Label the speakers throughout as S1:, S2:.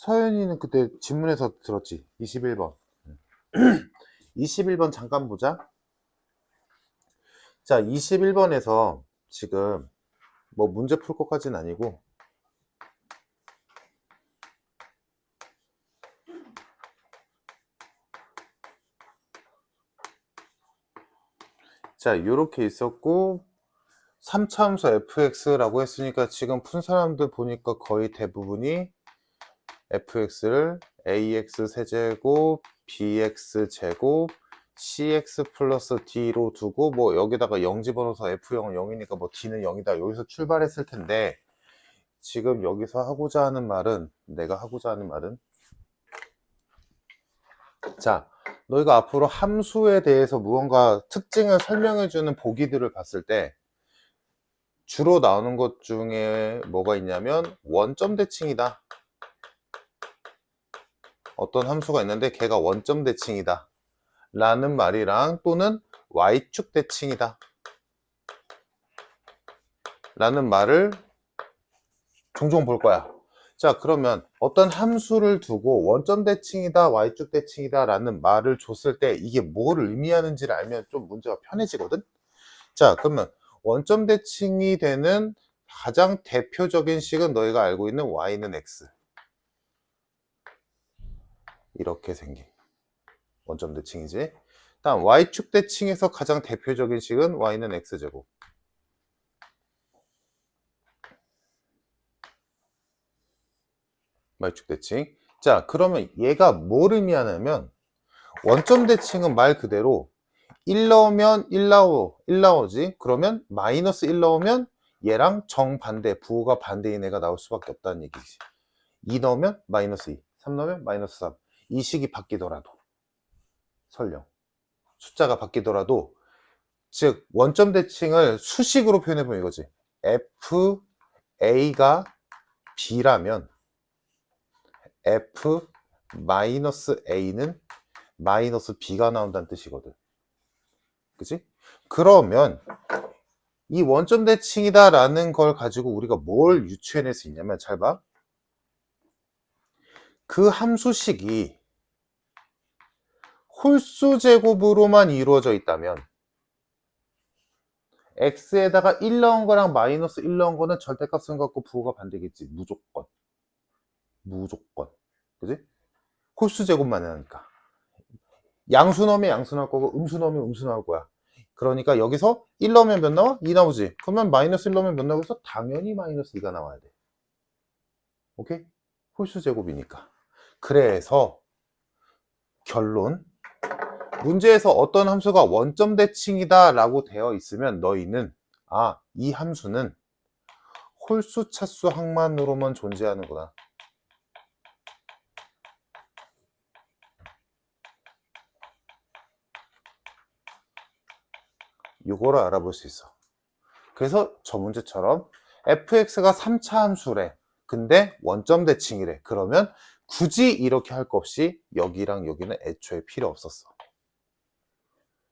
S1: 서연이는 그때 질문에서 들었지. 21번. 21번 잠깐 보자. 자, 21번에서 지금 뭐 문제 풀 것까지는 아니고 자, 요렇게 있었고 3차함수 fx라고 했으니까 지금 푼 사람들 보니까 거의 대부분이 fx를 ax 세제곱 bx 제곱 cx 플러스 d로 두고 뭐 여기다가 0 집어넣어서 f0은 0이니까 뭐 d는 0이다 여기서 출발했을 텐데 지금 여기서 하고자 하는 말은 내가 하고자 하는 말은 자 너희가 앞으로 함수에 대해서 무언가 특징을 설명해주는 보기들을 봤을 때 주로 나오는 것 중에 뭐가 있냐면 원점 대칭이다. 어떤 함수가 있는데 걔가 원점 대칭이다 라는 말이랑 또는 y축 대칭이다 라는 말을 종종 볼 거야. 자 그러면 어떤 함수를 두고 원점 대칭이다 y축 대칭이다 라는 말을 줬을 때 이게 뭐를 의미하는지를 알면 좀 문제가 편해지거든. 자 그러면 원점 대칭이 되는 가장 대표적인 식은 너희가 알고 있는 y는 x 이렇게 생긴 원점 대칭이지. 다음 y축 대칭에서 가장 대표적인 식은 y는 x제곱. y축 대칭. 자 그러면 얘가 뭘 의미하냐면 원점 대칭은 말 그대로 1 넣으면 1 나오지. 그러면 마이너스 1 넣으면 얘랑 정반대 부호가 반대인 애가 나올 수밖에 없다는 얘기지. 2 넣으면 마이너스 2 3 넣으면 마이너스 3 이 식이 바뀌더라도 설령 숫자가 바뀌더라도 즉 원점 대칭을 수식으로 표현해보면 이거지. f a가 b라면 f 마이너스 a는 마이너스 b가 나온다는 뜻이거든. 그치? 그러면 이 원점 대칭이다 라는 걸 가지고 우리가 뭘 유추해낼 수 있냐면 잘 봐. 그 함수식이 홀수 제곱으로만 이루어져 있다면 x에다가 1 넣은 거랑 마이너스 1 넣은 거는 절대값은 갖고 부호가 반대겠지. 무조건 그지? 홀수 제곱만 하니까 양수 넣으면 양수 나올 거고 음수 넣으면 음수 나올 거야. 그러니까 여기서 1 넣으면 몇 나와? 2 나오지. 그러면 마이너스 1 넣으면 몇 나오겠어? 당연히 마이너스 2가 나와야 돼. 오케이? 홀수 제곱이니까. 그래서 결론 문제에서 어떤 함수가 원점 대칭이다 라고 되어 있으면 너희는 이 함수는 홀수 차수 항만으로만 존재하는구나. 이거를 알아볼 수 있어. 그래서 저 문제처럼 fx가 3차 함수래. 근데 원점 대칭이래. 그러면 굳이 이렇게 할 거 없이 여기랑 여기는 애초에 필요 없었어.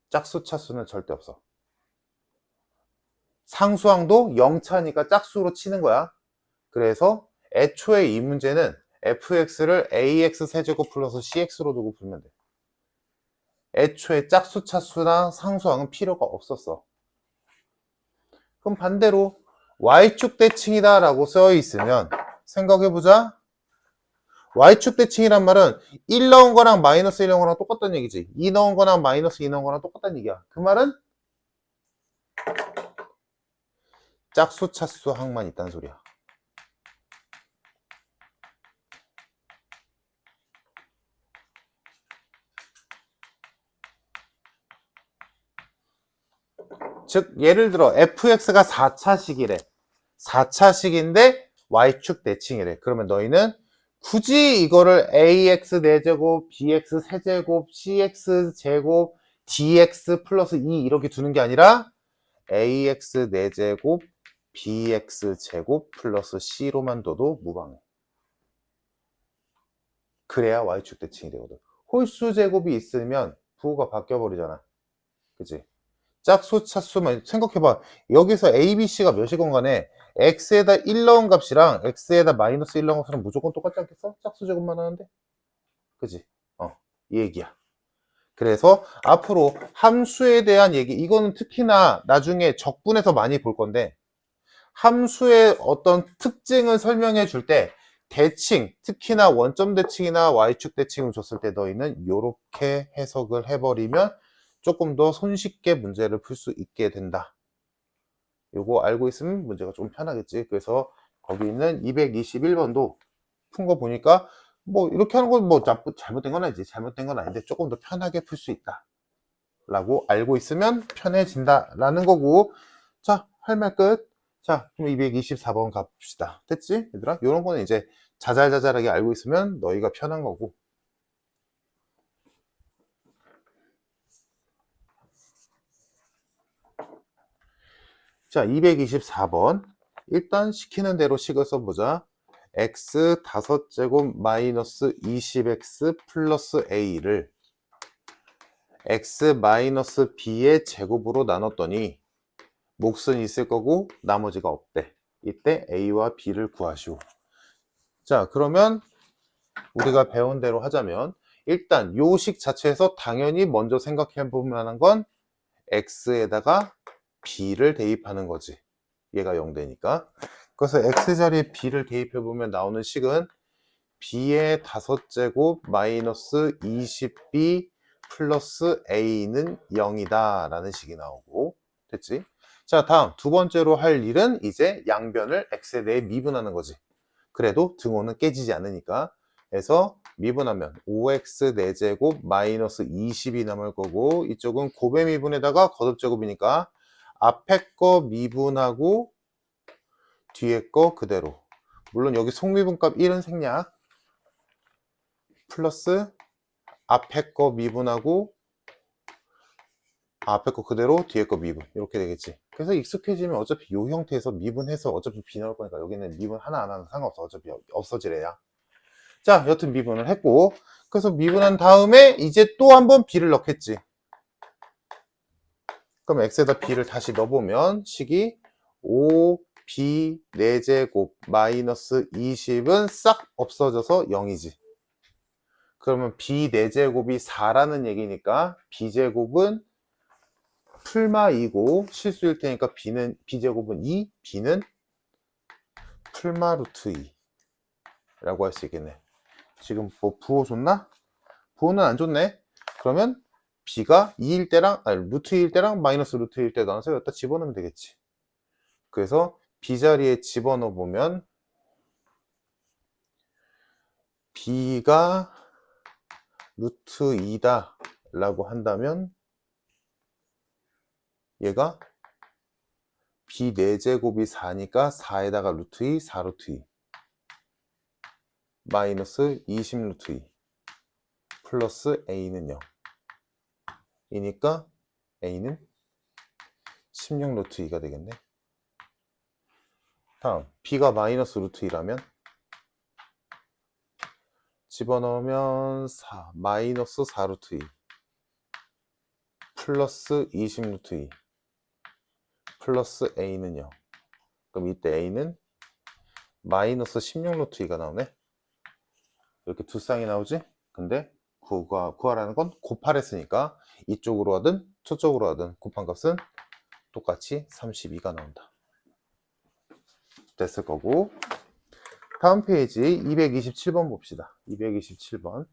S1: 짝수 차수는 절대 없어. 상수항도 0차니까 짝수로 치는 거야. 그래서 애초에 이 문제는 fx를 ax 세제곱 플러스 cx로 두고 풀면 돼. 애초에 짝수 차수나 상수항은 필요가 없었어. 그럼 반대로 y축 대칭이다 라고 써 있으면 생각해보자. y축 대칭이란 말은 1 넣은 거랑 마이너스 1 넣은 거랑 똑같다는 얘기지. 2 넣은 거랑 마이너스 2 넣은 거랑 똑같다는 얘기야. 그 말은 짝수 차수 항만 있다는 소리야. 즉 예를 들어 fx가 4차식이래. 4차식인데 y축 대칭이래. 그러면 너희는 굳이 이거를 ax 4제곱, bx 세제곱, cx 제곱, dx 플러스 2 이렇게 두는 게 아니라 ax 4제곱, bx 제곱 플러스 c로만 둬도 무방해. 그래야 y축 대칭이 되거든. 홀수 제곱이 있으면 부호가 바뀌어 버리잖아. 그치? 짝수 차수만 생각해봐. 여기서 A, B, C가 몇이건 간에 X에다 1 넣은 값이랑 X에다 마이너스 1 넣은 값이랑 무조건 똑같지 않겠어? 짝수 제곱만 하는데? 그지? 이 얘기야. 그래서 앞으로 함수에 대한 얘기, 이거는 특히나 나중에 적분에서 많이 볼 건데, 함수의 어떤 특징을 설명해 줄 때 대칭, 특히나 원점 대칭이나 y축 대칭을 줬을 때 너희는 이렇게 해석을 해버리면 조금 더 손쉽게 문제를 풀 수 있게 된다. 요거 알고 있으면 문제가 좀 편하겠지. 그래서 거기 있는 221번도 푼 거 보니까 뭐 이렇게 하는 건 뭐 잘못된 건 아니지. 잘못된 건 아닌데 조금 더 편하게 풀 수 있다 라고 알고 있으면 편해진다 라는 거고. 자, 할 말 끝. 자, 그럼 224번 가봅시다. 됐지? 얘들아? 요런 거는 이제 자잘자잘하게 알고 있으면 너희가 편한 거고. 자, 224번. 일단 시키는 대로 식을 써보자. x 5제곱 마이너스 20x 플러스 a를 x 마이너스 b의 제곱으로 나눴더니 몫은 있을 거고 나머지가 없대. 이때 a와 b를 구하시오. 자, 그러면 우리가 배운 대로 하자면 일단 요 식 자체에서 당연히 먼저 생각해 볼 만한 건 x에다가 b를 대입하는 거지. 얘가 0 되니까. 그래서 x 자리에 b를 대입해 보면 나오는 식은 b의 5제곱 마이너스 20b 플러스 a는 0이다 라는 식이 나오고. 됐지? 자, 다음 두 번째로 할 일은 이제 양변을 x에 대해 미분하는 거지. 그래도 등호는 깨지지 않으니까. 그래서 미분하면 5x 4제곱 마이너스 20이 남을 거고, 이쪽은 곱의 미분에다가 거듭제곱이니까 앞에 거 미분하고 뒤에 거 그대로. 물론 여기 속미분값 1은 생략. 플러스 앞에 거 미분하고 앞에 거 그대로 뒤에 거 미분. 이렇게 되겠지. 그래서 익숙해지면 어차피 이 형태에서 미분해서 어차피 b 나올 거니까 여기는 미분 하나하나는 상관없어. 어차피 없어지래야. 자, 여튼 미분을 했고, 그래서 미분한 다음에 이제 또 한번 b를 넣겠지. 그럼 x에다 b를 다시 넣어보면 식이 5b 4제곱 마이너스 20은 싹 없어져서 0이지. 그러면 b 4제곱이 4라는 얘기니까 b제곱은 풀마 2고 실수일 테니까 b제곱은 2, b는 풀마 루트 2 라고 할 수 있겠네. 지금 뭐 부호 줬나? 부호는 안 줬네. 그러면 b가 2일 때랑 루트 2일 때랑 마이너스 루트 2일 때 나눠서 여기다 집어넣으면 되겠지. 그래서 b 자리에 집어넣어 보면 b가 루트 2다 라고 한다면 얘가 b 4제곱이 4니까 4에다가 루트 2, 4 루트 2 마이너스 20 루트 2 플러스 a는 0 이니까 a는 16 루트 2가 되겠네. 다음 b가 마이너스 루트 2라면 집어넣으면 4 마이너스 4 루트 2 플러스 20 루트 2 플러스 a는 0. 그럼 이때 a는 마이너스 16 루트 2가 나오네. 이렇게 두 쌍이 나오지? 근데 구하라는 건 곱하랬으니까 이쪽으로 하든 저쪽으로 하든 곱한 값은 똑같이 32가 나온다. 됐을 거고. 다음 페이지 227번 봅시다. 227번.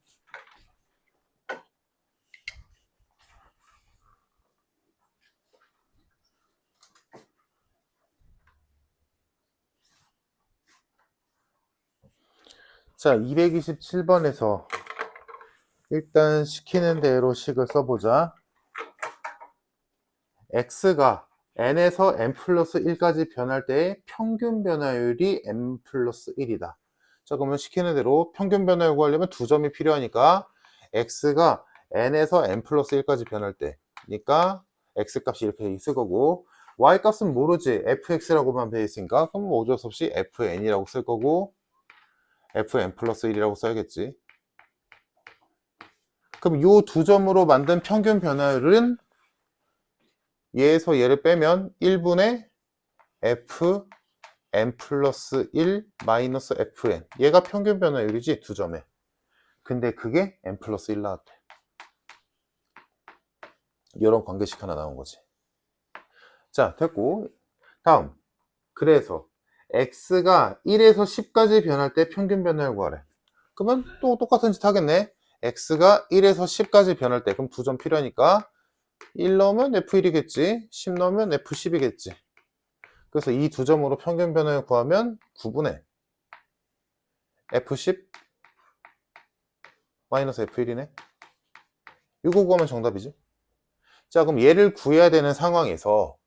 S1: 자, 227번에서 일단 시키는 대로 식을 써보자. x가 n에서 n 플러스 1까지 변할 때의 평균 변화율이 n 플러스 1이다. 자, 그러면 시키는 대로 평균 변화율 구하려면 두 점이 필요하니까 x가 n에서 n 플러스 1까지 변할 때니까 x 값이 이렇게 있을 거고, y 값은 모르지. fx라고만 돼 있으니까 그럼 어쩔 수 없이 fn이라고 쓸 거고 fn 플러스 1이라고 써야겠지. 그럼 이 두 점으로 만든 평균 변화율은 얘에서 얘를 빼면 1분의 fn 플러스 1 마이너스 fn. 얘가 평균 변화율이지, 두 점에. 근데 그게 n 플러스 1 나왔대. 이런 관계식 하나 나온 거지. 자, 됐고. 다음. 그래서 x가 1에서 10까지 변할 때 평균 변화율 구하래. 그러면 또 똑같은 짓 하겠네. x가 1에서 10까지 변할 때, 그럼 두 점 필요하니까 1 넣으면 f1이겠지, 10 넣으면 f10이겠지. 그래서 이 두 점으로 평균 변화율 구하면 9분의 f10 마이너스 f1이네. 이거 구하면 정답이지. 자, 그럼 얘를 구해야 되는 상황에서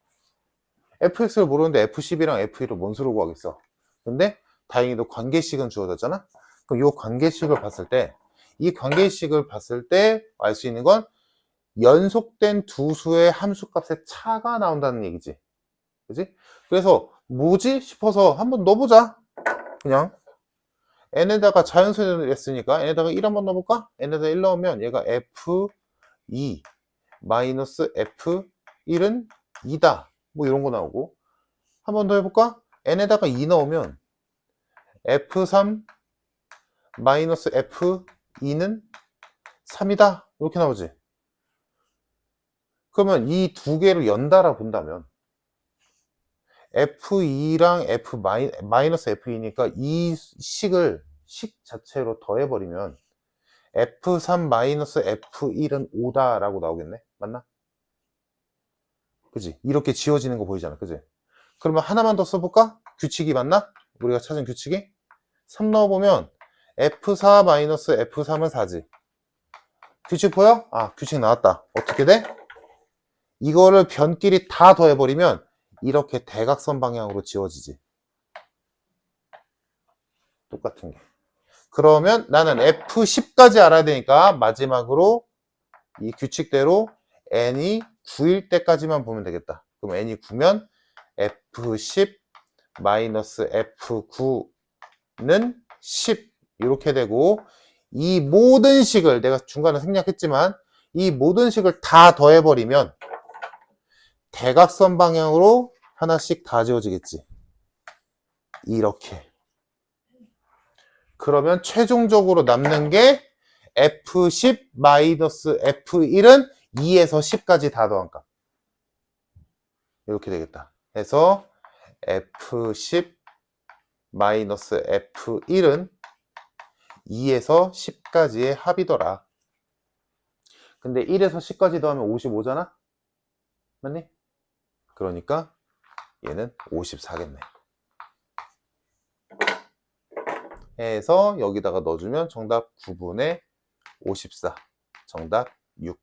S1: fx를 모르는데 f10이랑 f1을 뭔 수로 구하겠어. 근데 다행히도 관계식은 주어졌잖아. 그럼 이 관계식을 봤을 때, 이 관계식을 봤을 때 알 수 있는 건 연속된 두 수의 함수값의 차가 나온다는 얘기지. 그지? 그래서 뭐지 싶어서 한번 넣어보자. 그냥 n에다가 자연수를 했으니까 n에다가 1 한번 넣어볼까? n에다가 1 넣으면 얘가 f2 마이너스 f1은 2다. 뭐 이런 거 나오고, 한 번 더 해볼까? n에다가 2 넣으면 f3 마이너스 f2는 3이다. 이렇게 나오지. 그러면 이 두 개를 연달아 본다면 f2랑 f 마이너스 f2니까 이 식 자체로 더해버리면 f3 마이너스 f1은 5다 라고 나오겠네. 맞나? 그지? 이렇게 지워지는 거 보이잖아. 그지? 그러면 하나만 더 써볼까? 규칙이 맞나? 우리가 찾은 규칙이 3 넣어보면 f4 마이너스 f3은 4지. 규칙 보여? 아, 규칙 나왔다. 어떻게 돼? 이거를 변끼리 다 더해버리면 이렇게 대각선 방향으로 지워지지. 똑같은 게. 그러면 나는 f10까지 알아야 되니까 마지막으로 이 규칙대로 n이 9일 때까지만 보면 되겠다. 그럼 n이 9면 f10 마이너스 f9는 10 이렇게 되고, 이 모든 식을 내가 중간에 생략했지만 이 모든 식을 다 더해버리면 대각선 방향으로 하나씩 다 지워지겠지. 이렇게. 그러면 최종적으로 남는 게 f10 마이너스 f1은 2에서 10까지 다 더한 값. 이렇게 되겠다. 해서 f10 마이너스 f1은 2에서 10까지의 합이더라. 근데 1에서 10까지 더하면 55잖아? 맞니? 그러니까 얘는 54겠네. 해서 여기다가 넣어주면 정답 9분의 54. 정답 6.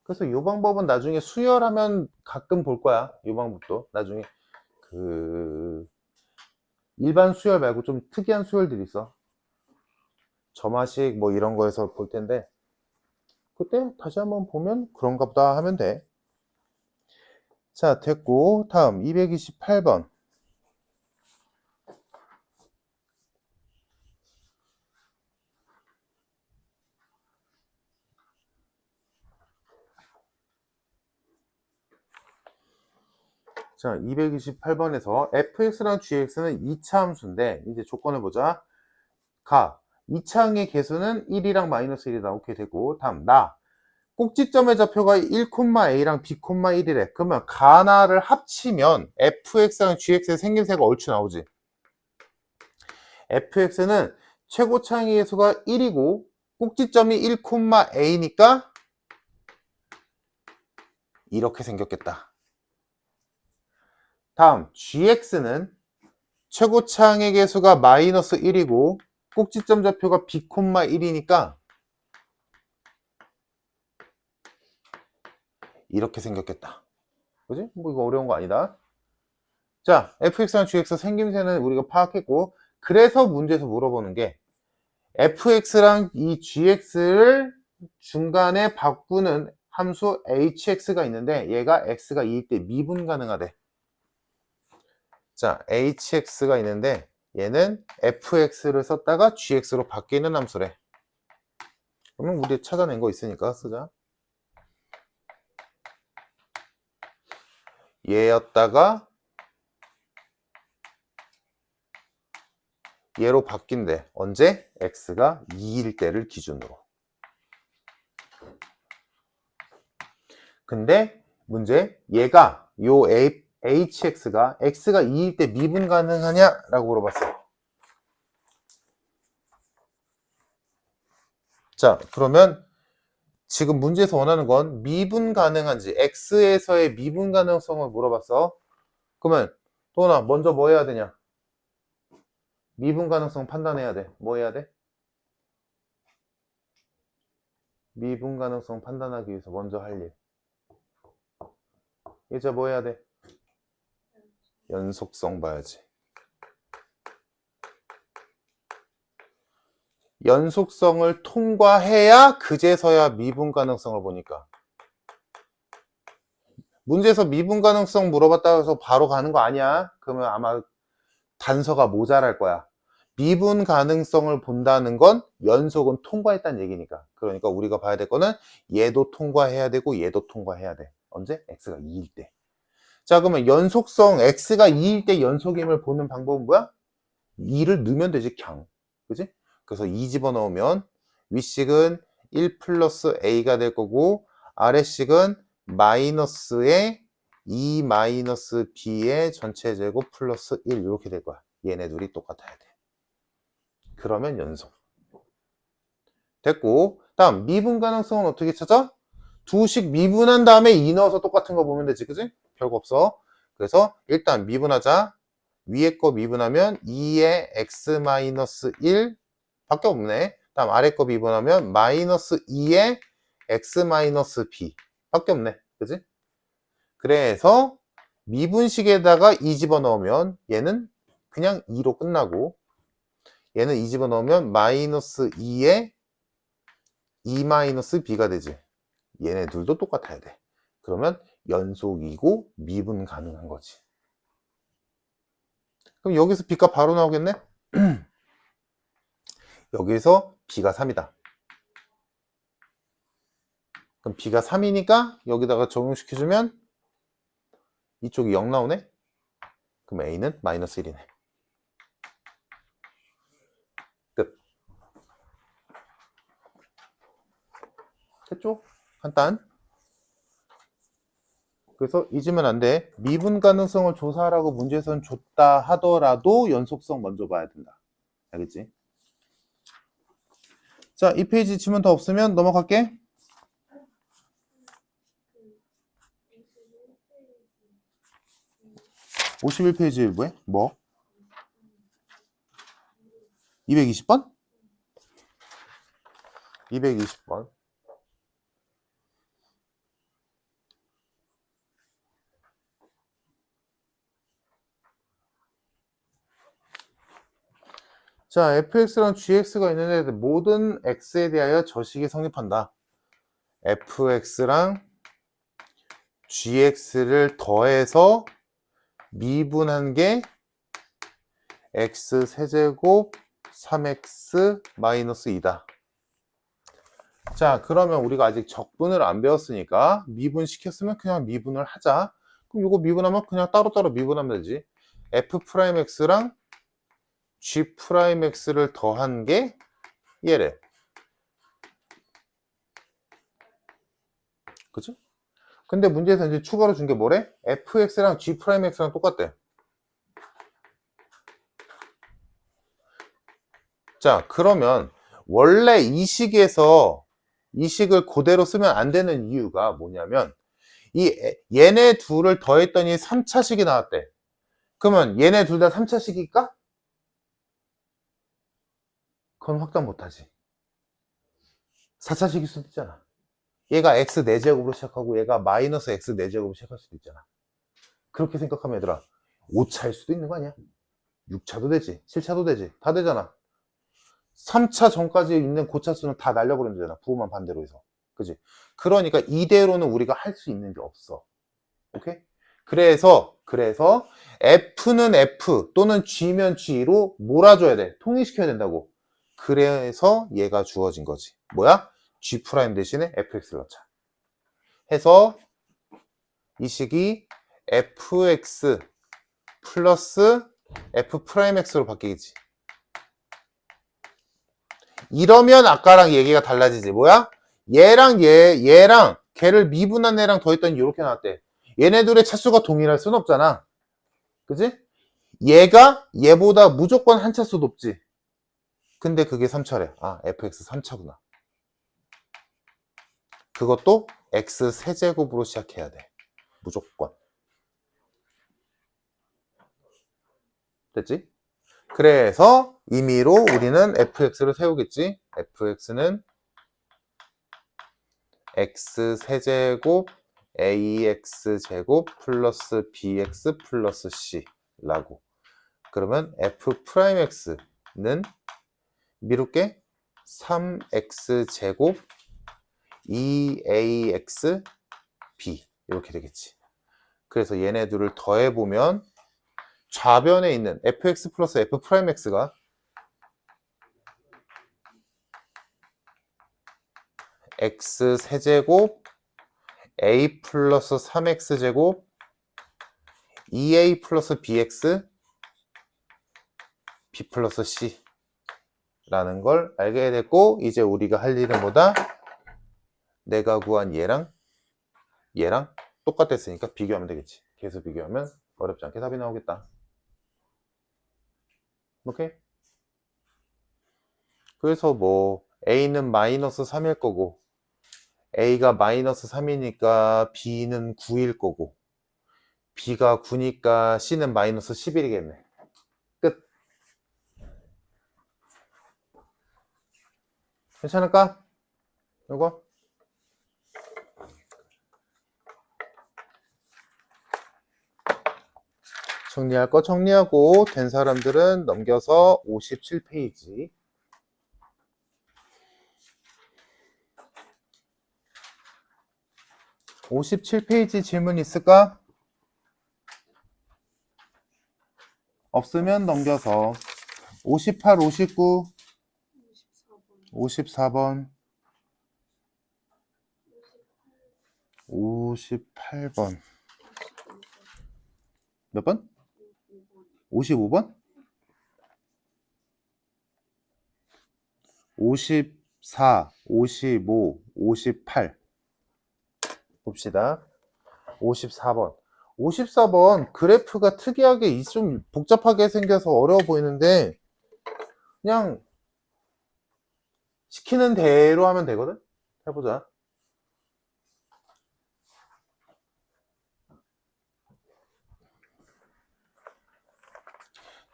S1: 그래서 이 방법은 나중에 수열하면 가끔 볼 거야. 이 방법도 나중에 일반 수열 말고 좀 특이한 수열들이 있어. 점화식 뭐 이런 거에서 볼 텐데 그때 다시 한번 보면 그런가 보다 하면 돼. 자, 됐고 다음 228번. 자, 228번에서 fx랑 gx는 2차 함수인데 이제 조건을 보자. 가 2차항의 개수는 1이랑 마이너스 1이다. 오케이 되고, 다음 나 꼭지점의 좌표가 1,a랑 b,1이래. 그러면 가나를 합치면 fx랑 gx의 생김새가 얼추 나오지. fx는 최고차항의 개수가 1이고 꼭지점이 1,a니까 이렇게 생겼겠다. 다음 gx는 최고차항의 개수가 마이너스 1이고 꼭지점 좌표가 b,1이니까 이렇게 생겼겠다. 그지? 뭐 이거 어려운 거 아니다. 자, fx랑 gx 생김새는 우리가 파악했고, 그래서 문제에서 물어보는 게 fx랑 이 gx를 중간에 바꾸는 함수 hx가 있는데 얘가 x가 2일 때 미분 가능하대. 자, hx가 있는데 얘는 fx를 썼다가 gx로 바뀌는 함수래. 그러면 우리 찾아낸 거 있으니까 쓰자. 얘였다가 얘로 바뀐대. 언제? x가 2일 때를 기준으로. 근데 문제, 얘가 요 hx가 x가 2일 때 미분 가능하냐? 라고 물어봤어. 자, 그러면 지금 문제에서 원하는 건 미분 가능한지, x에서의 미분 가능성을 물어봤어. 그러면 도훈아, 먼저 뭐 해야 되냐? 미분 가능성 판단해야 돼. 뭐 해야 돼? 미분 가능성 판단하기 위해서 먼저 할 일. 이제 뭐 해야 돼? 연속성 봐야지. 연속성을 통과해야 그제서야 미분 가능성을 보니까. 문제에서 미분 가능성 물어봤다고 해서 바로 가는 거 아니야? 그러면 아마 단서가 모자랄 거야. 미분 가능성을 본다는 건 연속은 통과했다는 얘기니까. 그러니까 우리가 봐야 될 거는 얘도 통과해야 되고 얘도 통과해야 돼. 언제? x가 2일 때. 자, 그러면 연속성 x가 2일 때 연속임을 보는 방법은 뭐야? 2를 넣으면 되지, 그냥. 그지? 그래서 2 집어넣으면 윗식은 1 플러스 a가 될 거고 아래식은 마이너스의 2 마이너스 b의 전체 제곱 플러스 1 이렇게 될 거야. 얘네 둘이 똑같아야 돼. 그러면 연속. 됐고, 다음 미분 가능성은 어떻게 찾아? 두식 미분한 다음에 2 넣어서 똑같은 거 보면 되지, 그지? 별거 없어. 그래서 일단 미분하자. 위에 거 미분하면 2의 x-1 밖에 없네. 다음 아래 거 미분하면 마이너스 2의 x-b 밖에 없네. 그지? 그래서 미분식에다가 2 집어넣으면 얘는 그냥 2로 끝나고 얘는 2 집어넣으면 마이너스 2의 2-b가 되지. 얘네들도 똑같아야 돼. 그러면 연속이고 미분 가능한 거지. 그럼 여기서 b가 바로 나오겠네? 여기서 b가 3이다. 그럼 b가 3이니까 여기다가 적용시켜주면 이쪽이 0 나오네? 그럼 a는 마이너스 1이네. 끝. 됐죠? 간단. 그래서 잊으면 안 돼. 미분 가능성을 조사하라고 문제에서는 줬다 하더라도 연속성 먼저 봐야 된다. 알겠지? 자, 이 페이지 질문 더 없으면 넘어갈게. 51페이지에 왜? 뭐? 220번? 220번. 자, fx랑 gx가 있는데 모든 x에 대하여 저식이 성립한다. fx랑 gx를 더해서 미분한 게 x 세제곱 3x 마이너스 2다. 자, 그러면 우리가 아직 적분을 안 배웠으니까 미분 시켰으면 그냥 미분을 하자. 그럼 이거 미분하면 그냥 따로따로 미분하면 되지. f'x랑 g'x를 더한 게 얘래. 그치? 근데 문제에서 이제 추가로 준 게 뭐래? fx랑 g'x랑 똑같대. 자, 그러면 원래 이 식에서 이 식을 그대로 쓰면 안 되는 이유가 뭐냐면 얘네 둘을 더했더니 3차식이 나왔대. 그러면 얘네 둘 다 3차식일까? 그건 확답 못하지. 4차식일 수도 있잖아. 얘가 x 4제곱으로 시작하고 얘가 마이너스 x 4제곱으로 시작할 수도 있잖아. 그렇게 생각하면 얘들아 5차일 수도 있는 거 아니야? 6차도 되지, 7차도 되지, 다 되잖아. 3차 전까지 있는 고차수는 다 날려버리면 되잖아. 부호만 반대로 해서. 그지? 그러니까 이대로는 우리가 할 수 있는 게 없어. 오케이? 그래서 F는 F 또는 G면 G로 몰아줘야 돼. 통일시켜야 된다고. 그래서 얘가 주어진 거지. 뭐야? G' 대신에 fx를 넣자. 해서 이 식이 fx 플러스 f'x로 바뀌겠지. 이러면 아까랑 얘기가 달라지지. 뭐야? 얘랑 걔를 미분한 애랑 더했더니 이렇게 나왔대. 얘네 둘의 차수가 동일할 순 없잖아. 그지? 얘가 얘보다 무조건 한 차수 높지. 근데 그게 3차래. 아, fx 3차구나. 그것도 x 세제곱으로 시작해야 돼. 무조건. 됐지? 그래서 임의로 우리는 fx를 세우겠지. fx는 x 세제곱 ax제곱 플러스 bx 플러스 c라고. 그러면 f'x는 미룰게 3x제곱 2axb 이렇게 되겠지. 그래서 얘네들을 더해보면 좌변에 있는 fx 플러스 f'x가 x 세제곱 a 플러스 3x제곱 2a 플러스 bx b 플러스 c 라는 걸 알게 됐고, 이제 우리가 할 일은 뭐다? 내가 구한 얘랑 똑같았으니까 비교하면 되겠지. 계속 비교하면 어렵지 않게 답이 나오겠다. 오케이? 그래서 뭐 a는 마이너스 3일 거고 a가 마이너스 3이니까 b는 9일 거고 b가 9니까 c는 마이너스 11이겠네. 끝. 괜찮을까? 이거? 정리할 거 정리하고 된 사람들은 넘겨서 57페이지. 57페이지 질문 있을까? 없으면 넘겨서 58, 59, 54번, 58번. 몇 번? 55번? 54, 55, 58. 봅시다. 54번. 54번 그래프가 특이하게 좀 복잡하게 생겨서 어려워 보이는데 그냥 시키는 대로 하면 되거든? 해보자.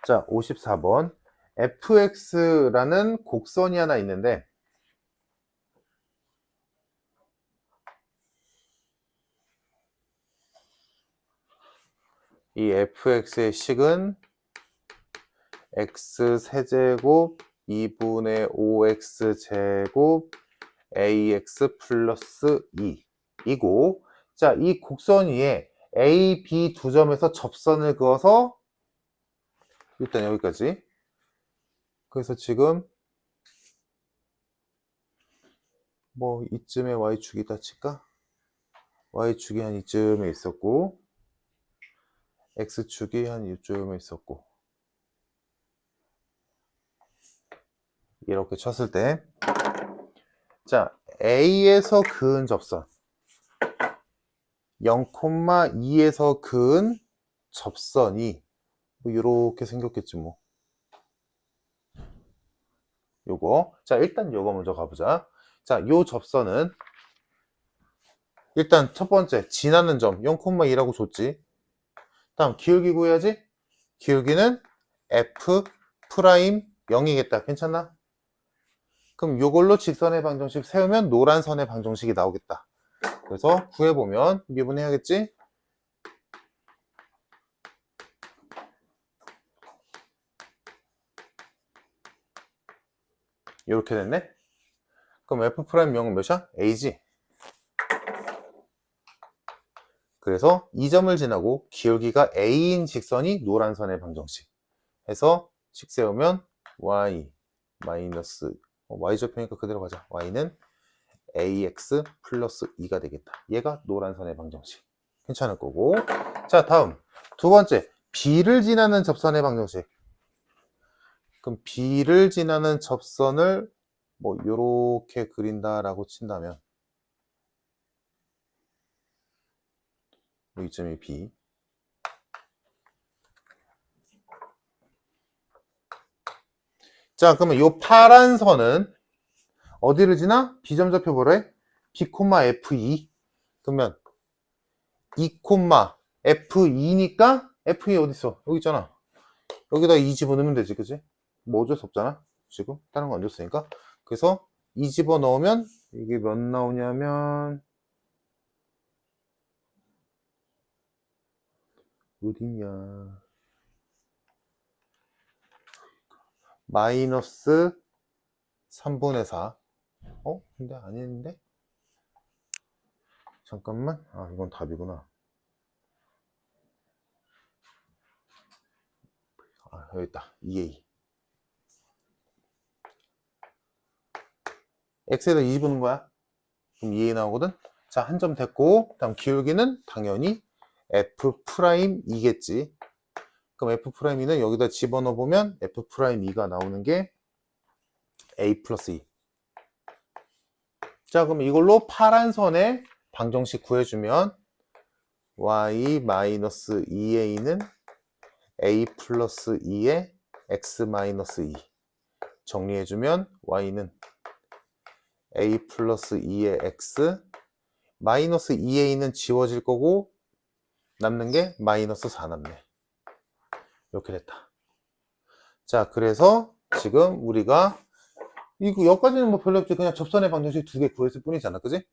S1: 자, 54번. fx라는 곡선이 하나 있는데 이 fx의 식은 x 세제곱 2분의 5x제곱 ax 플러스 2이고, 자, 이 곡선 위에 a, b 두 점에서 접선을 그어서 일단 여기까지. 그래서 지금 뭐 이쯤에 y축이다 칠까? y축이 한 이쯤에 있었고 x축이 한 이쯤에 있었고 이렇게 쳤을 때, 자, A에서 그은 접선 0,2에서 그은 접선이 뭐 이렇게 생겼겠지 뭐. 요거. 자, 일단 요거 먼저 가보자. 자, 요 접선은 일단 첫 번째 지나는 점 0,2라고 줬지. 다음 기울기 구해야지. 기울기는 f 프라임 0이겠다. 괜찮나? 그럼 요걸로 직선의 방정식 세우면 노란 선의 방정식이 나오겠다. 그래서 구해보면 미분해야겠지? 이렇게 됐네? 그럼 F'0은 몇이야? A지? 그래서 이 점을 지나고 기울기가 A인 직선이 노란 선의 방정식 해서 식 세우면 Y 마이너스 Y좌표니까 그대로 가자. Y는 AX 플러스 2가 되겠다. 얘가 노란 선의 방정식. 괜찮을 거고. 자, 다음 두 번째, B를 지나는 접선의 방정식. 그럼 B를 지나는 접선을 뭐 요렇게 그린다라고 친다면 이 점이 B. 자, 그러면 요 파란 선은 어디를 지나? B점 좌표 뭐래? B, F2. 그러면 2, F2니까 F2 어디 있어? 여기 있잖아. 여기다 2 집어넣으면 되지, 그지? 뭐 어쩔 수 없잖아. 지금 다른 거 안 줬으니까. 그래서 2 집어넣으면 이게 몇 나오냐면 어디냐? 마이너스 3분의 4. 근데 아닌데? 잠깐만. 아, 이건 답이구나. 아, 여기 있다. 2a. x에다 2 집어넣은 거야. 그럼 2a 나오거든? 자, 한 점 됐고, 다음 기울기는 당연히 F'2겠지. 그럼 F'2는 여기다 집어넣어보면 F'2가 나오는 게 A 플러스 2. 자, 그럼 이걸로 파란 선의 방정식 구해주면 y 마이너스 2a는 a 플러스 2의 x 마이너스 2. 정리해주면 y는 a 플러스 2의 x 마이너스 2a는 지워질 거고 남는 게 마이너스 4 남네. 이렇게 됐다. 자, 그래서 지금 우리가 이거 여기까지는 뭐 별로 없지. 그냥 접선의 방정식 2개 구했을 뿐이잖아, 그지?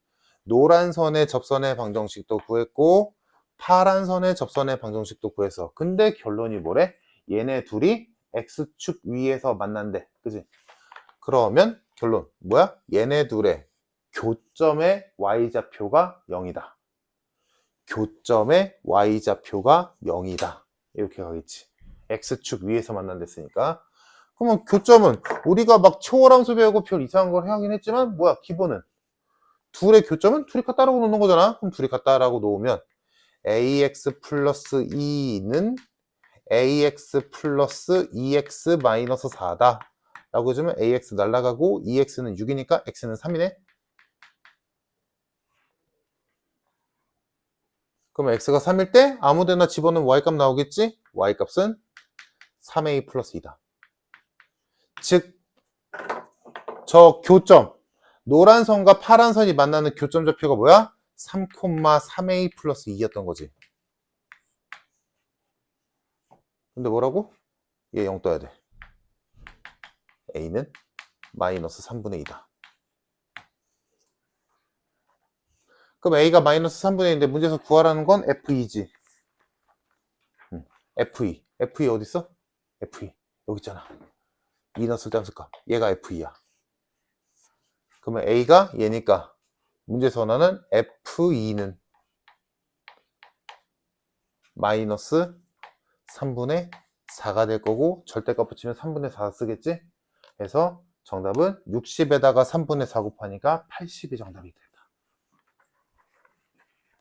S1: 노란 선의 접선의 방정식도 구했고 파란 선의 접선의 방정식도 구했어. 근데 결론이 뭐래? 얘네 둘이 x축 위에서 만난대, 그지? 그러면 결론 뭐야? 얘네 둘의 교점의 y좌표가 0이다. 교점의 y좌표가 0이다. 이렇게 가겠지. x축 위에서 만난댔으니까. 그러면 교점은 우리가 막 초월함수 배우고 별 이상한 걸 하긴 했지만 뭐야? 기본은 둘의 교점은 둘이 같다라고 놓는 거잖아. 그럼 둘이 같다라고 놓으면 ax 플러스 2는 ax 플러스 2x 마이너스 4다 라고 해주면 ax 날라가고 2x는 6이니까 x는 3이네. 그럼 x가 3일 때 아무데나 집어넣으면 y값 나오겠지? y값은 3a 플러스 2다. 즉 저 교점 노란 선과 파란 선이 만나는 교점 좌표가 뭐야? 3,3a 플러스 2였던 거지. 근데 뭐라고? 얘 0 떠야 돼. a는 마이너스 3분의 2다. 그럼 a가 마이너스 3분의 2인데 문제에서 구하라는 건 f2지. f2. f2 어디 있어? f2. 여기 있잖아. 2 넣었을 때 함수값. 얘가 f2야. 그러면 a가 얘니까 문제에서 나는 f2는 마이너스 3분의 4가 될 거고 절대값 붙이면 3분의 4 쓰겠지? 그래서 정답은 60에다가 3분의 4 곱하니까 80이 정답이 된다.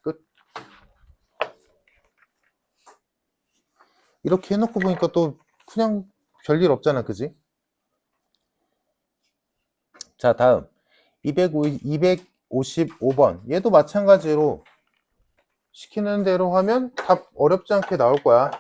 S1: 끝. 이렇게 해놓고 보니까 또 그냥 별일 없잖아, 그지? 자, 다음 255번. 얘도 마찬가지로 시키는 대로 하면 답 어렵지 않게 나올 거야.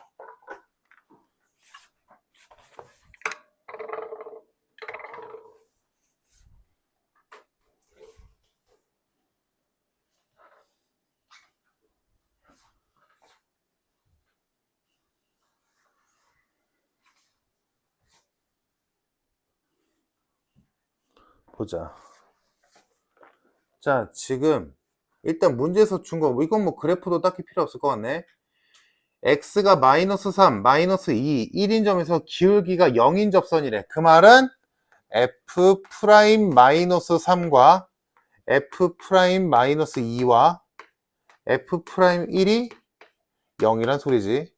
S1: 보자. 자, 지금 일단 문제에서 준 거, 이건 뭐 그래프도 딱히 필요 없을 것 같네. x가 마이너스 3, 마이너스 2, 1인 점에서 기울기가 0인 접선이래. 그 말은 f 프라임 마이너스 3과 f 프라임 마이너스 2와 f 프라임 1이 0이란 소리지.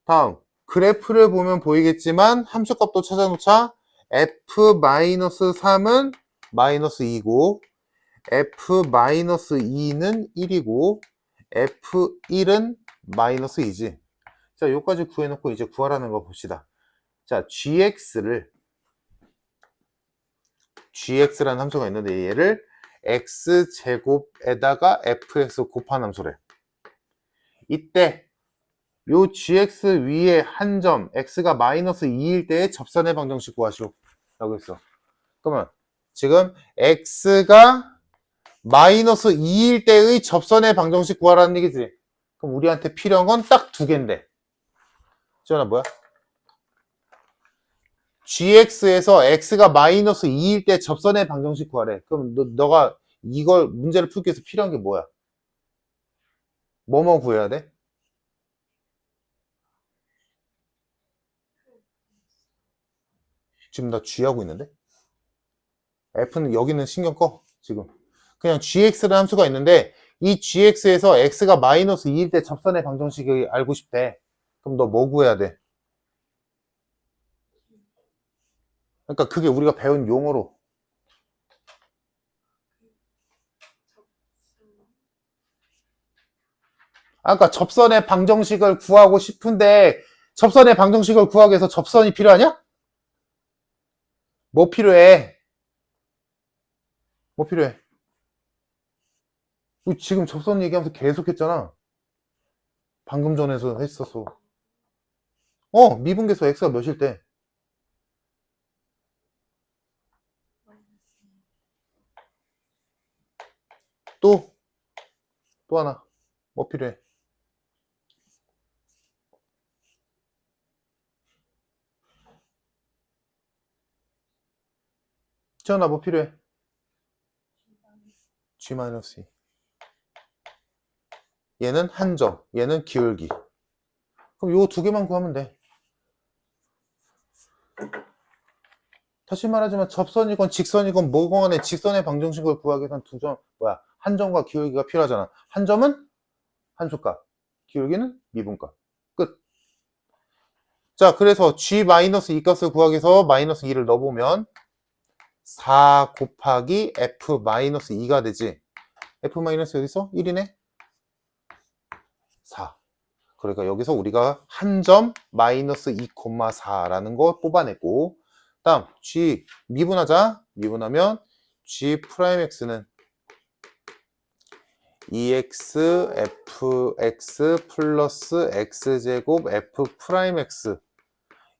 S1: 다음 그래프를 보면 보이겠지만 함수값도 찾아놓자. f 마이너스 3은 마이너스 2고 f-2는 1이고 f1은 마이너스 2지. 자, 여기까지 구해놓고 이제 구하라는 거 봅시다. 자, gx라는 함수가 있는데 얘를 x제곱에다가 fx 곱한 함수래. 이때 요 gx 위에 한 점 x가 마이너스 2일 때의 접선의 방정식 구하시오 라고 했어. 그러면 지금 x가 마이너스 2일 때의 접선의 방정식 구하라는 얘기지. 그럼 우리한테 필요한 건 딱 두 개인데. 지원아 뭐야? gx에서 x가 마이너스 2일 때 접선의 방정식 구하래. 그럼 너가 이걸 문제를 풀기 위해서 필요한 게 뭐야? 뭐뭐 구해야 돼? 지금 나 g 하고 있는데? f는 여기는 신경 꺼. 지금 그냥 gx라는 함수가 있는데 이 gx에서 x가 마이너스 2일 때 접선의 방정식을 알고 싶대. 그럼 너 뭐 구해야 돼? 그러니까 그게 우리가 배운 용어로 그러니까 접선의 방정식을 구하고 싶은데 접선의 방정식을 구하기 위해서 접선이 필요하냐? 뭐 필요해? 뭐 필요해? 우리 지금 접선 얘기하면서 계속 했잖아. 방금 전에서 했었어. 미분계수 x가 몇일 때? 또 하나. 뭐 필요해? 지원아 뭐 필요해? g-2. 얘는 한 점, 얘는 기울기. 그럼 요 두 개만 구하면 돼. 다시 말하지만 접선이건 직선이건 뭐건 간에 직선의 방정식을 구하기 위해서는 한 점과 기울기가 필요하잖아. 한 점은 함수값, 기울기는 미분값. 끝. 자, 그래서 g-2 값을 구하기 위해서 마이너스 2를 넣어보면 4 곱하기 f-2가 되지. f- 어디 있어? 1이네? 4. 그러니까 여기서 우리가 한 점 마이너스 2,4라는 거 뽑아냈고, 다음 g 미분하자. 미분하면 g'x는 2x fx 플러스 x제곱 f'x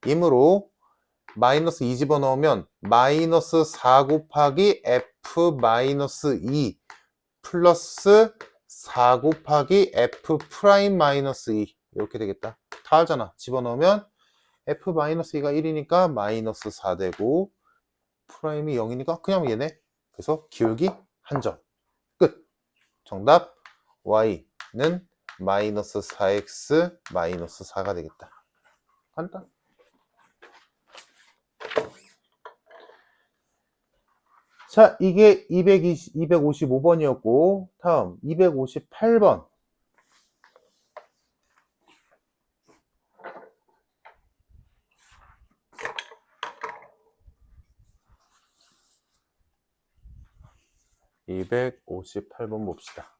S1: 이므로 마이너스 2 집어넣으면 마이너스 4 곱하기 f-2 플러스 4 곱하기 f'-2 이렇게 되겠다. 다 알잖아. 집어넣으면 f-2가 1이니까 마이너스 4 되고 프라임이 0이니까 그냥 얘네. 그래서 기울기 한 점. 끝. 정답 y는 마이너스 4x 마이너스 4가 되겠다. 간단. 자, 이게 255번이었고 다음 258번. (258번) 봅시다.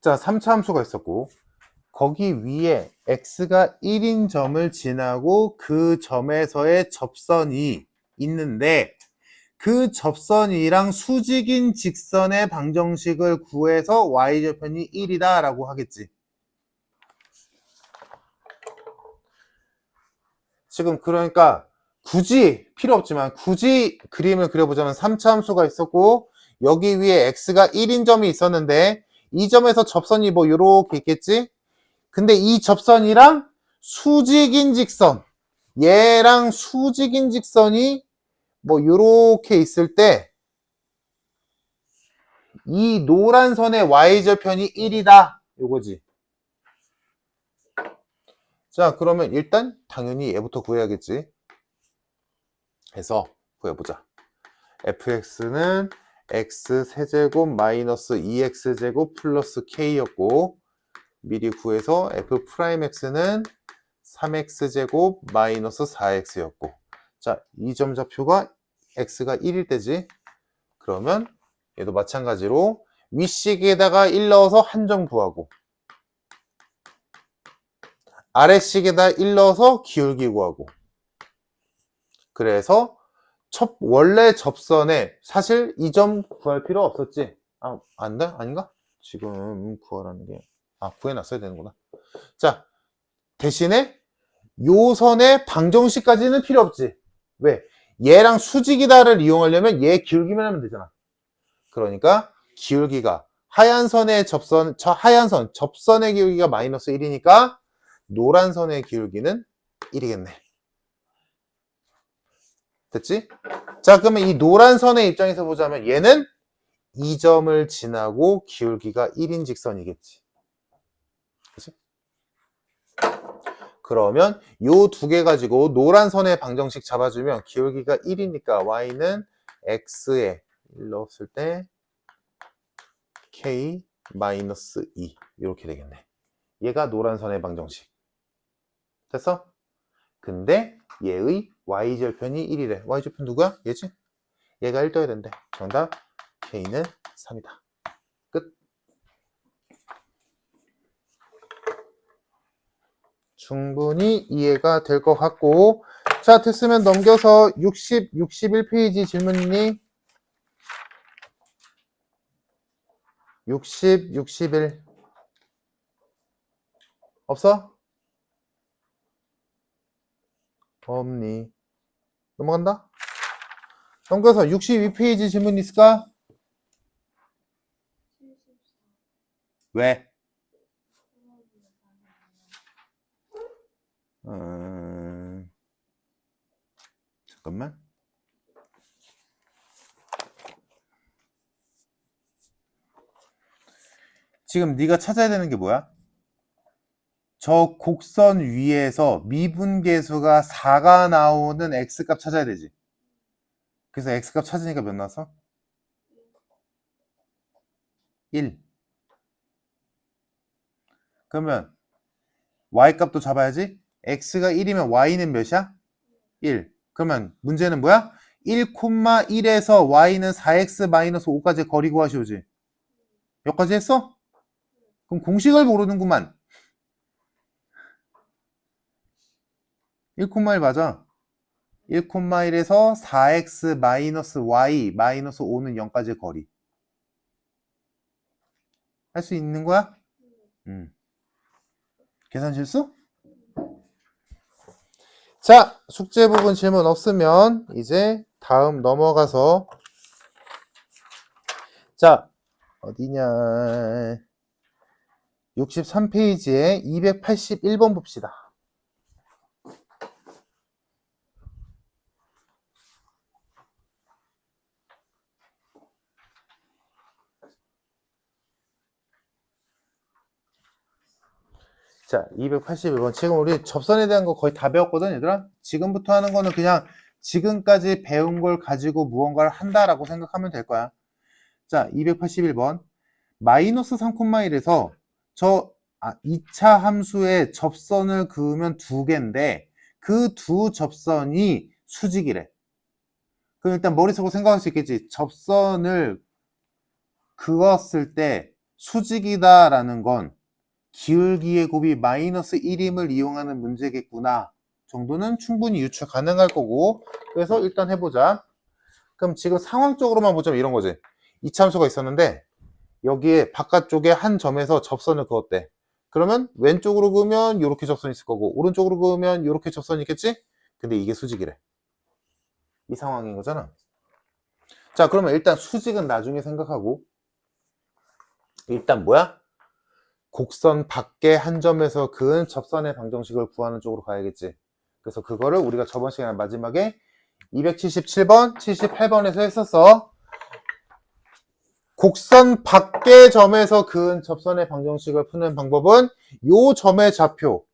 S1: 자, 3차 함수가 있었고 거기 위에 x가 1인 점을 지나고 그 점에서의 접선이 있는데 그 접선이랑 수직인 직선의 방정식을 구해서 y절편이 1이다 라고 하겠지. 지금 그러니까 굳이 필요 없지만 굳이 그림을 그려보자면 3차 함수가 있었고 여기 위에 x가 1인 점이 있었는데 이 점에서 접선이 뭐 요렇게 있겠지. 근데 이 접선이랑 수직인 직선, 얘랑 수직인 직선이 뭐 요렇게 있을 때 이 노란 선의 y절편이 1이다 요거지. 자, 그러면 일단 당연히 얘부터 구해야겠지. 해서 구해보자. fx는 x 세제곱 마이너스 2x제곱 플러스 k였고 미리 구해서 f'x는 3x제곱 마이너스 4x였고, 자, 이 점 좌표가 x가 1일 때지. 그러면 얘도 마찬가지로 윗식에다가 1 넣어서 한 점 구하고, 아래식에다 1 넣어서 기울기 구하고. 그래서 원래 접선에 사실 이 점 구할 필요 없었지. 안 돼? 아닌가? 지금 구하라는 게, 구해놨어야 되는구나. 자, 대신에 요 선의 방정식까지는 필요 없지. 왜? 얘랑 수직이다를 이용하려면 얘 기울기만 하면 되잖아. 그러니까 기울기가 하얀 선의 접선의 기울기가 마이너스 1이니까 노란 선의 기울기는 1이겠네. 됐지? 자, 그러면 이 노란 선의 입장에서 보자면 얘는 이 점을 지나고 기울기가 1인 직선이겠지. 그치? 그러면 요 두 개 가지고 노란 선의 방정식 잡아주면 기울기가 1이니까 y는 x에 1 넣었을 때 k-2 이렇게 되겠네. 얘가 노란 선의 방정식. 됐어? 근데 얘의 y절편이 1이래. y절편 누구야? 얘지? 얘가 1 떠야 된대. 정답 k는 3이다. 끝. 충분히 이해가 될 것 같고, 자, 됐으면 넘겨서 61페이지 질문이니? 61 없어? 없니? 넘어간다? 넘겨서 62페이지 질문 있을까? 왜? 잠깐만. 지금 네가 찾아야 되는 게 뭐야? 저 곡선 위에서 미분계수가 4가 나오는 x값 찾아야 되지. 그래서 x값 찾으니까 몇 나왔어? 1. 그러면 y값도 잡아야지. x가 1이면 y는 몇이야? 1. 그러면 문제는 뭐야? 1,1에서 y는 4x-5까지 거리 구하시오지. 여기까지 했어? 그럼 공식을 모르는구만. 1,1 맞아. 1,1에서 4x-y-5는 0까지 거리. 할 수 있는 거야? 계산 실수? 자, 숙제 부분 질문 없으면 이제 다음 넘어가서, 자, 어디냐, 63페이지에 281번 봅시다. 자, 281번. 지금 우리 접선에 대한 거 거의 다 배웠거든, 얘들아? 지금부터 하는 거는 그냥 지금까지 배운 걸 가지고 무언가를 한다라고 생각하면 될 거야. 자, 281번. 마이너스 3,1에서 2차 함수의 접선을 그으면 두 개인데 그 두 접선이 수직이래. 그럼 일단 머릿속으로 생각할 수 있겠지. 접선을 그었을 때 수직이다라는 건 기울기의 곱이 마이너스 1임을 이용하는 문제겠구나 정도는 충분히 유추 가능할 거고, 그래서 일단 해보자. 그럼 지금 상황적으로만 보자면 이런 거지. 이차함수가 있었는데 여기에 바깥쪽에 한 점에서 접선을 그었대. 그러면 왼쪽으로 그으면 이렇게 접선이 있을 거고 오른쪽으로 그으면 이렇게 접선이 있겠지? 근데 이게 수직이래. 이 상황인 거잖아. 자, 그러면 일단 수직은 나중에 생각하고, 일단 뭐야? 곡선 밖에 한 점에서 그은 접선의 방정식을 구하는 쪽으로 가야겠지. 그래서 그거를 우리가 저번 시간에 마지막에 277번, 78번에서 했었어. 곡선 밖의 점에서 그은 접선의 방정식을 푸는 방법은 요 점의 좌표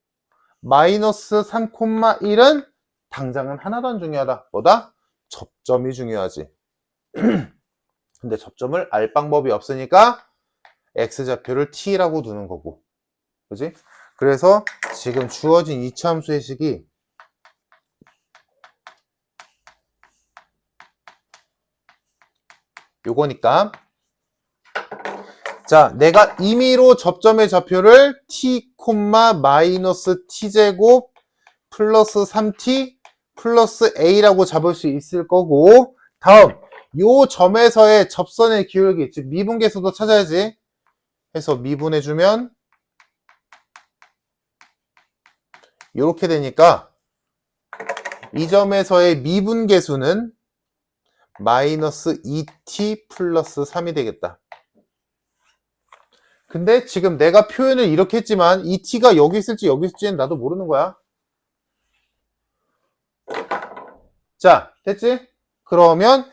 S1: 마이너스 3,1은 당장은 하나도 안 중요하다. 뭐다? 접점이 중요하지. 근데 접점을 알 방법이 없으니까 x좌표를 t라고 두는 거고, 그지? 그래서 지금 주어진 이차함수의 식이 요거니까, 자, 내가 임의로 접점의 좌표를 t, 마이너스 t제곱 플러스 3t 플러스 a라고 잡을 수 있을 거고, 다음 요 점에서의 접선의 기울기, 즉 미분계수도 찾아야지. 해서 미분해주면 이렇게 되니까 이 점에서의 미분계수는 마이너스 2t 플러스 3이 되겠다. 근데 지금 내가 표현을 이렇게 했지만 이 t가 여기 있을지 여기 있을지는 나도 모르는 거야. 자, 됐지? 그러면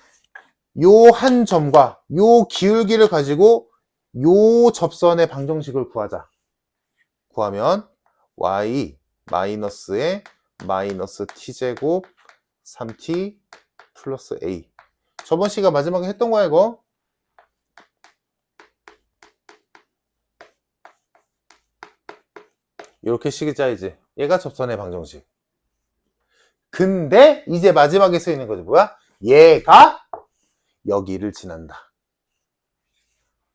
S1: 요 한 점과 요 기울기를 가지고 요 접선의 방정식을 구하자. 구하면 y 마이너스에 마이너스 t제곱 3t 플러스 a. 저번 시간 마지막에 했던 거야 이거. 이렇게 식이 짜이지. 얘가 접선의 방정식. 근데 이제 마지막에 쓰이는 거지 뭐야? 얘가 여기를 지난다.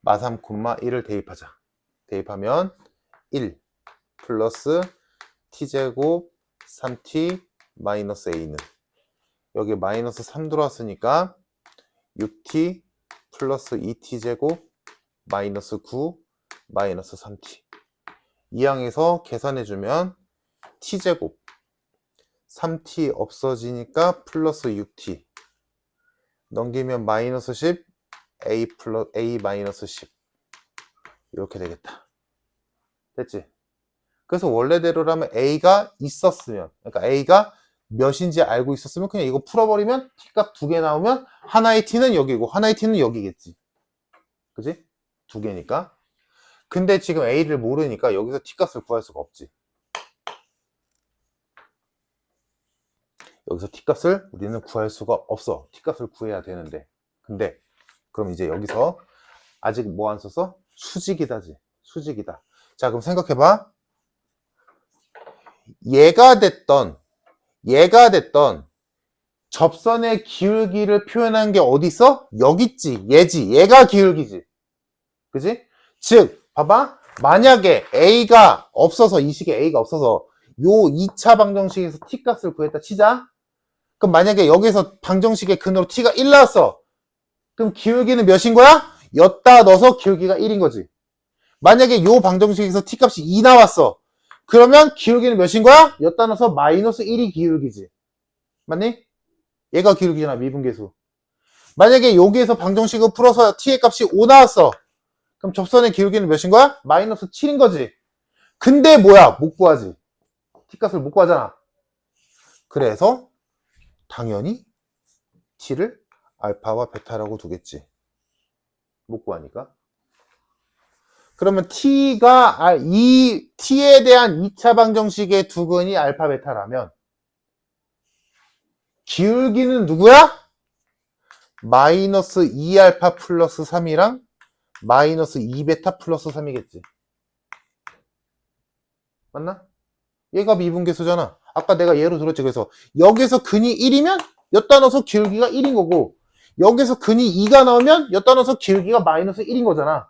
S1: 마3, 1을 대입하자. 대입하면 1 플러스 t제곱 3t 마이너스 a는 여기 마이너스 3 들어왔으니까 6t 플러스 2t제곱 마이너스 9 마이너스 3t. 이 항에서 계산해주면 t제곱 3t 없어지니까 플러스 6t 넘기면 마이너스 10 a 마이너스 10 이렇게 되겠다. 됐지? 그래서 원래대로라면 a가 있었으면, 그러니까 a가 몇인지 알고 있었으면 그냥 이거 풀어버리면 t값 2개 나오면 하나의 t는 여기고 하나의 t는 여기겠지. 그지? 2개니까. 근데 지금 a를 모르니까 여기서 t값을 구할 수가 없지. 여기서 t값을 우리는 구할 수가 없어. t값을 구해야 되는데. 근데 그럼 이제 여기서 아직 뭐 안 썼어? 수직이다지. 수직이다. 자, 그럼 생각해봐. 얘가 됐던 접선의 기울기를 표현한 게 어디 있어? 여기 있지. 얘지. 얘가 기울기지. 그지? 즉, 봐봐. 만약에 a가 없어서, 이 식에 a가 없어서 요 2차 방정식에서 t값을 구했다 치자. 그럼 만약에 여기서 방정식의 근으로 t가 1 나왔어. 그럼 기울기는 몇인 거야? 엿다 넣어서 기울기가 1인 거지. 만약에 요 방정식에서 t값이 2 나왔어. 그러면 기울기는 몇인 거야? 엿다 넣어서 마이너스 1이 기울기지. 맞니? 얘가 기울기잖아, 미분계수. 만약에 여기에서 방정식을 풀어서 t의 값이 5 나왔어. 그럼 접선의 기울기는 몇인 거야? 마이너스 7인 거지. 근데 뭐야? 못 구하지. t값을 못 구하잖아. 그래서 당연히 t를 알파와 베타라고 두겠지. 못 구하니까. 그러면 t가 이 t에 대한 2차 방정식의 두근이 알파 베타라면 기울기는 누구야? 마이너스 2알파 플러스 3이랑 마이너스 2베타 플러스 3이겠지. 맞나? 얘가 미분계수잖아. 아까 내가 예로 들었지. 그래서 여기서 근이 1이면 엿다 넣어서 기울기가 1인 거고, 여기서 근이 2가 나오면 엿다 넣어서 기울기가 마이너스 1인 거잖아.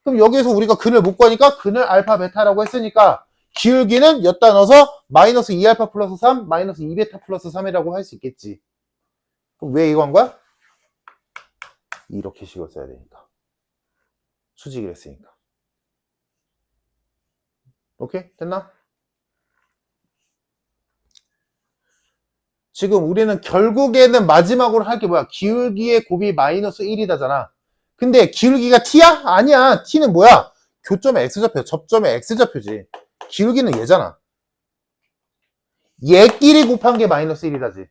S1: 그럼 여기에서 우리가 근을 못 구하니까 근을 알파 베타라고 했으니까 기울기는 엿다 넣어서 마이너스 2알파 플러스 3 마이너스 2베타 플러스 3이라고 할 수 있겠지. 그럼 왜 이거 한 거야? 이렇게 식을 써야 되니까. 수직을 했으니까. 오케이? 됐나? 지금 우리는 결국에는 마지막으로 할 게 뭐야? 기울기의 곱이 마이너스 1이다잖아. 근데 기울기가 t야? 아니야. t는 뭐야? 교점의 x좌표, 접점의 x좌표지. 기울기는 얘잖아. 얘끼리 곱한 게 마이너스 1이다지.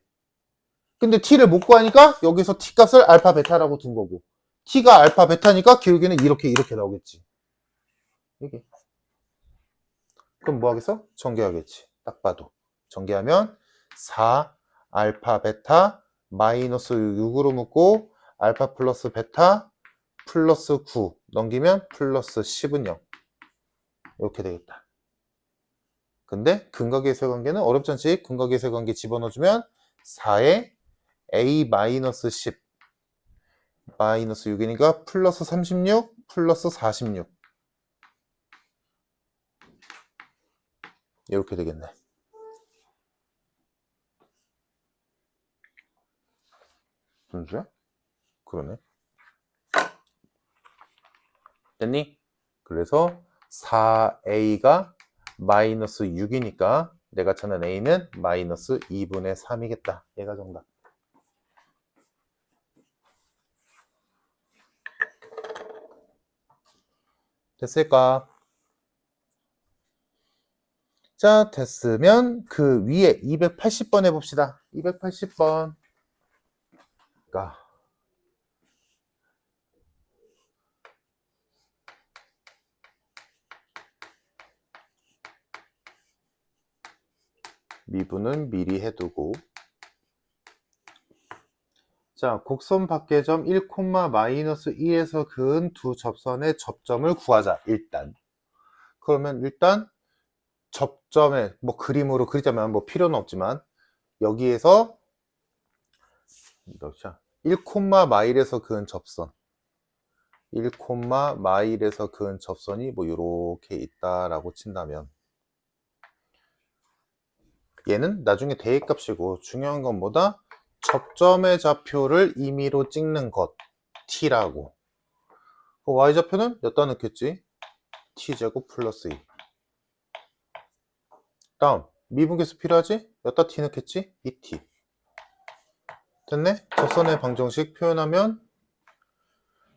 S1: 근데 t를 못 구하니까 여기서 t값을 알파 베타라고 둔 거고, t가 알파 베타니까 기울기는 이렇게 나오겠지. 이게. 그럼 뭐 하겠어? 전개하겠지. 딱 봐도. 전개하면 4 알파 베타 마이너스 6으로 묶고 알파 플러스 베타 플러스 9 넘기면 플러스 10은 0. 이렇게 되겠다. 근데 근각계수의 관계는 어렵지 않지? 근각계수의 관계 집어넣어주면 4에 A-10 마이너스 6이니까 플러스 36 플러스 46 이렇게 되겠네. 분수야? 그러네. 됐니? 그래서 4a가 마이너스 6이니까 내가 찾는 a는 마이너스 2분의 3이겠다. 얘가 정답. 됐을까? 자, 됐으면 그 위에 280번 해봅시다. 280번. 미분은 미리 해두고. 자, 곡선 밖의 점 1, 마이너스 1에서 그은 두 접선의 접점을 구하자. 일단. 그러면 일단 접점에 뭐 그림으로 그리자면 뭐 필요는 없지만 여기에서 1, 마일에서 그은 접선 1, 마일에서 그은 접선이 뭐 이렇게 있다라고 친다면 얘는 나중에 대입값이고 중요한 건 뭐다? 접점의 좌표를 임의로 찍는 것 t라고. 그 y좌표는 여기다 넣겠지. t제곱 플러스 2. 다음 미분계수 필요하지? 여기다 t 넣겠지? 2t. 됐네? 접선의 방정식 표현하면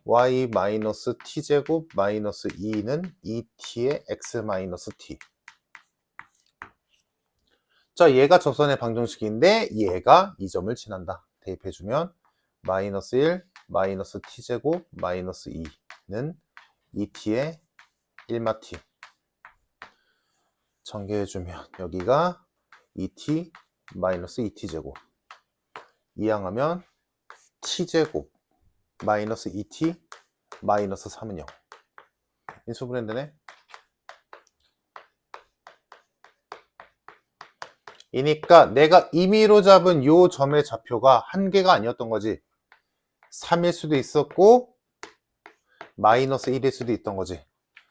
S1: y 마이너스 t제곱 마이너스 2는 2t의 x 마이너스 t. 자, 얘가 접선의 방정식인데 얘가 이 점을 지난다. 대입해주면 마이너스 1 마이너스 t제곱 마이너스 2는 2t의 1마 t. 전개해주면 여기가 2t 마이너스 2t제곱. 이항하면 t제곱 마이너스 2t 마이너스 3은 0. 인수분해되네. 이니까 내가 임의로 잡은 요 점의 좌표가 한 개가 아니었던 거지. 3일 수도 있었고 마이너스 1일 수도 있던 거지.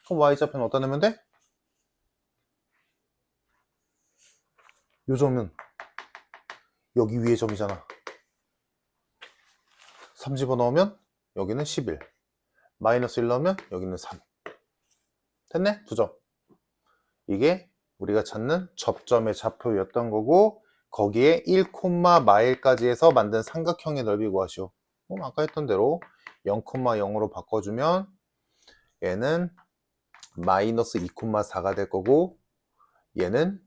S1: 그럼 y좌표는 어디다 넣으면 돼? 요 점은 여기 위에 점이잖아. 3 집어넣으면 여기는 11. 마이너스 1 넣으면 여기는 3. 됐네? 두 점. 이게 우리가 찾는 접점의 좌표였던 거고 거기에 1, 마일까지 해서 만든 삼각형의 넓이 구하시오. 그럼 아까 했던 대로 0, 0으로 바꿔주면 얘는 마이너스 2, 4가 될 거고 얘는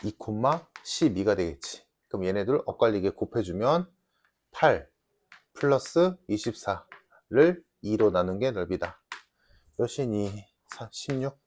S1: 2, 12가 되겠지. 그럼 얘네들 엇갈리게 곱해주면 8 플러스 24를 2로 나눈 게 넓이다. 몇이니? 16.